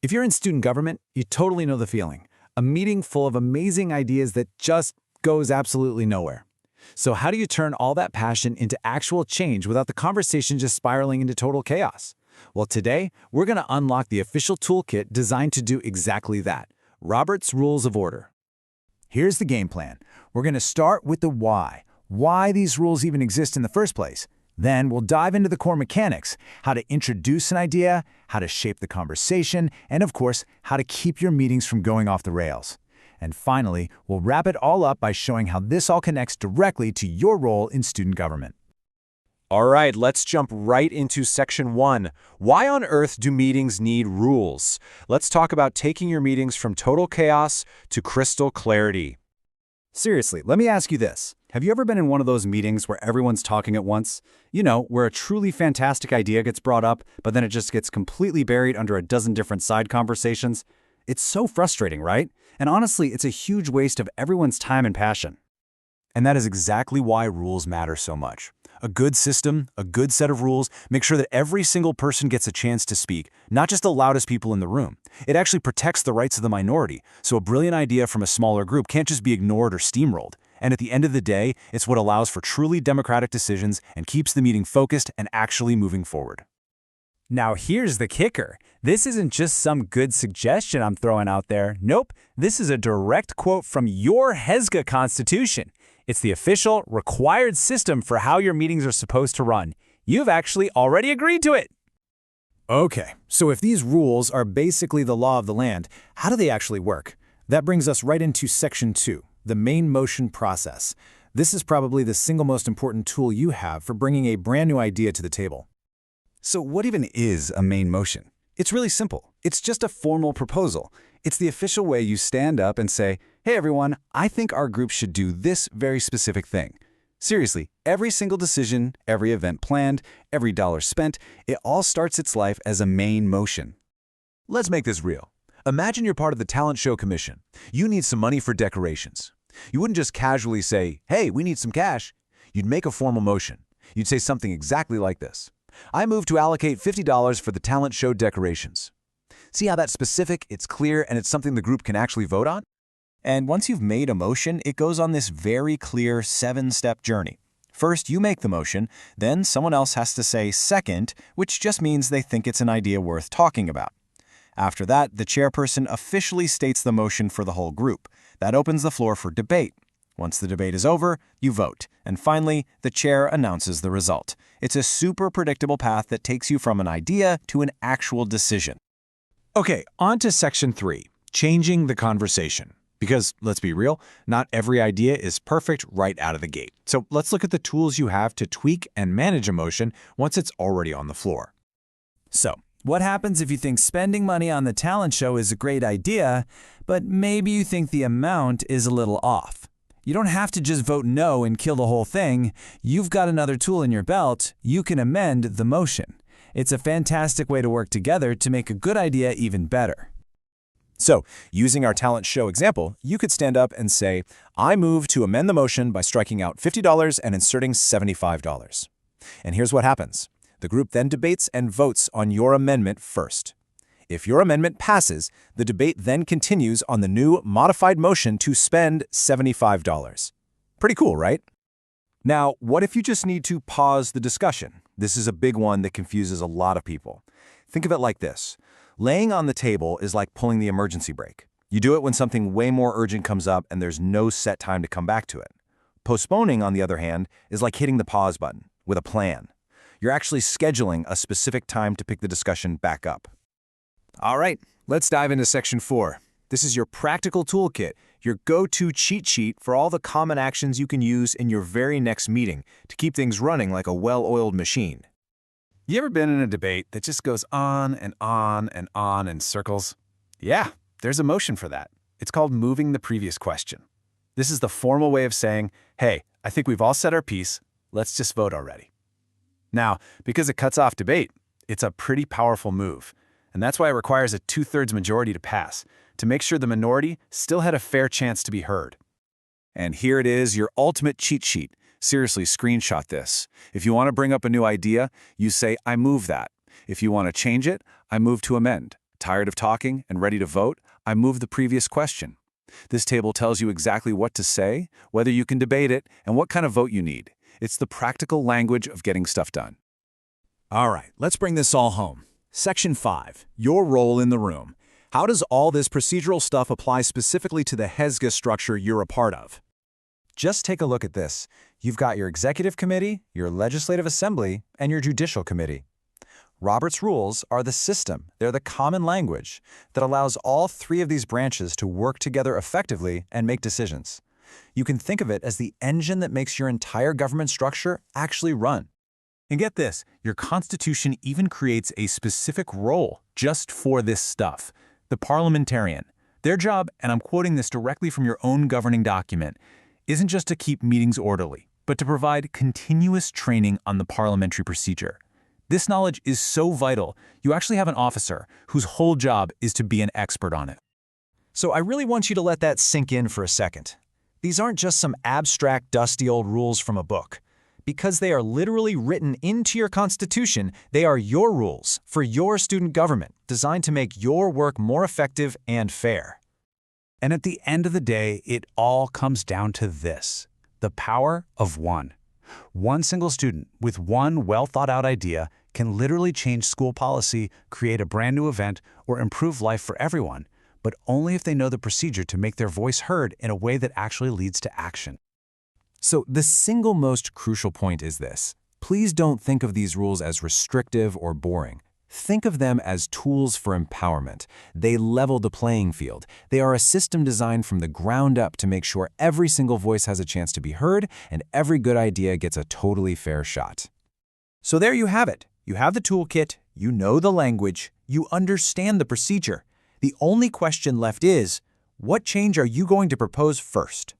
If you're in student government, you totally know the feeling. A meeting full of amazing ideas that just goes absolutely nowhere. So how do you turn all that passion into actual change without the conversation just spiraling into total chaos? Well, today, we're going to unlock the official toolkit designed to do exactly that, Robert's Rules of Order. Here's the game plan. We're going to start with the why these rules even exist in the first place. Then we'll dive into the core mechanics, how to introduce an idea, how to shape the conversation, and of course, how to keep your meetings from going off the rails. And finally, we'll wrap it all up by showing how this all connects directly to your role in student government. All right, let's jump right into section 1. Why on earth do meetings need rules? Let's talk about taking your meetings from total chaos to crystal clarity. Seriously, let me ask you this. Have you ever been in one of those meetings where everyone's talking at once? You know, where a truly fantastic idea gets brought up, but then it just gets completely buried under a dozen different side conversations? It's so frustrating, right? And honestly, it's a huge waste of everyone's time and passion. And that is exactly why rules matter so much. A good system, a good set of rules, make sure that every single person gets a chance to speak, not just the loudest people in the room. It actually protects the rights of the minority, so a brilliant idea from a smaller group can't just be ignored or steamrolled. And at the end of the day, it's what allows for truly democratic decisions and keeps the meeting focused and actually moving forward. Now here's the kicker. This isn't just some good suggestion I'm throwing out there. Nope, this is a direct quote from your HESGA Constitution. It's the official, required system for how your meetings are supposed to run. You've actually already agreed to it. Okay, so if these rules are basically the law of the land, how do they actually work? That brings us right into Section 2, the main motion process. This is probably the single most important tool you have for bringing a brand new idea to the table. So what even is a main motion? It's really simple. It's just a formal proposal. It's the official way you stand up and say, hey everyone, I think our group should do this very specific thing. Seriously, every single decision, every event planned, every dollar spent, it all starts its life as a main motion. Let's make this real. Imagine you're part of the talent show commission. You need some money for decorations. You wouldn't just casually say, hey, we need some cash. You'd make a formal motion. You'd say something exactly like this. I move to allocate $50 for the talent show decorations. See how that's specific, it's clear, and it's something the group can actually vote on? And once you've made a motion, it goes on this very clear 7-step journey. First, you make the motion, then someone else has to say second, which just means they think it's an idea worth talking about. After that, the chairperson officially states the motion for the whole group. That opens the floor for debate. Once the debate is over, you vote. And finally, the chair announces the result. It's a super predictable path that takes you from an idea to an actual decision. Okay, on to Section 3, changing the conversation. Because, let's be real, not every idea is perfect right out of the gate. So let's look at the tools you have to tweak and manage emotion once it's already on the floor. So, what happens if you think spending money on the talent show is a great idea, but maybe you think the amount is a little off? You don't have to just vote no and kill the whole thing. You've got another tool in your belt. You can amend the motion. It's a fantastic way to work together to make a good idea even better. So, using our talent show example, you could stand up and say, I move to amend the motion by striking out $50 and inserting $75. And here's what happens. The group then debates and votes on your amendment first. If your amendment passes, the debate then continues on the new modified motion to spend $75. Pretty cool, right? Now, what if you just need to pause the discussion? This is a big one that confuses a lot of people. Think of it like this. Laying on the table is like pulling the emergency brake. You do it when something way more urgent comes up and there's no set time to come back to it. Postponing, on the other hand, is like hitting the pause button with a plan. You're actually scheduling a specific time to pick the discussion back up. All right, let's dive into Section 4. This is your practical toolkit, your go-to cheat sheet for all the common actions you can use in your very next meeting to keep things running like a well-oiled machine. You ever been in a debate that just goes on and on and on in circles? Yeah, there's a motion for that. It's called moving the previous question. This is the formal way of saying, hey, I think we've all said our piece, let's just vote already. Now, because it cuts off debate, it's a pretty powerful move. And that's why it requires a 2/3 majority to pass, to make sure the minority still had a fair chance to be heard. And here it is, your ultimate cheat sheet. Seriously, screenshot this. If you want to bring up a new idea, you say, I move that. If you want to change it, I move to amend. Tired of talking and ready to vote? I move the previous question. This table tells you exactly what to say, whether you can debate it, and what kind of vote you need. It's the practical language of getting stuff done. All right, let's bring this all home. Section 5, your role in the room. How does all this procedural stuff apply specifically to the HESGA structure you're a part of? Just take a look at this. You've got your executive committee, your legislative assembly, and your judicial committee. Robert's rules are the system. They're the common language that allows all three of these branches to work together effectively and make decisions. You can think of it as the engine that makes your entire government structure actually run. And get this, your Constitution even creates a specific role just for this stuff. The parliamentarian. Their job, and I'm quoting this directly from your own governing document, isn't just to keep meetings orderly, but to provide continuous training on the parliamentary procedure. This knowledge is so vital, you actually have an officer whose whole job is to be an expert on it. So I really want you to let that sink in for a second. These aren't just some abstract, dusty old rules from a book. Because they are literally written into your Constitution, they are your rules for your student government, designed to make your work more effective and fair. And at the end of the day, it all comes down to this: the power of one. One single student with one well-thought-out idea can literally change school policy, create a brand new event, or improve life for everyone, but only if they know the procedure to make their voice heard in a way that actually leads to action. So the single most crucial point is this. Please don't think of these rules as restrictive or boring. Think of them as tools for empowerment. They level the playing field. They are a system designed from the ground up to make sure every single voice has a chance to be heard and every good idea gets a totally fair shot. So there you have it. You have the toolkit, you know the language, you understand the procedure. The only question left is, what change are you going to propose first?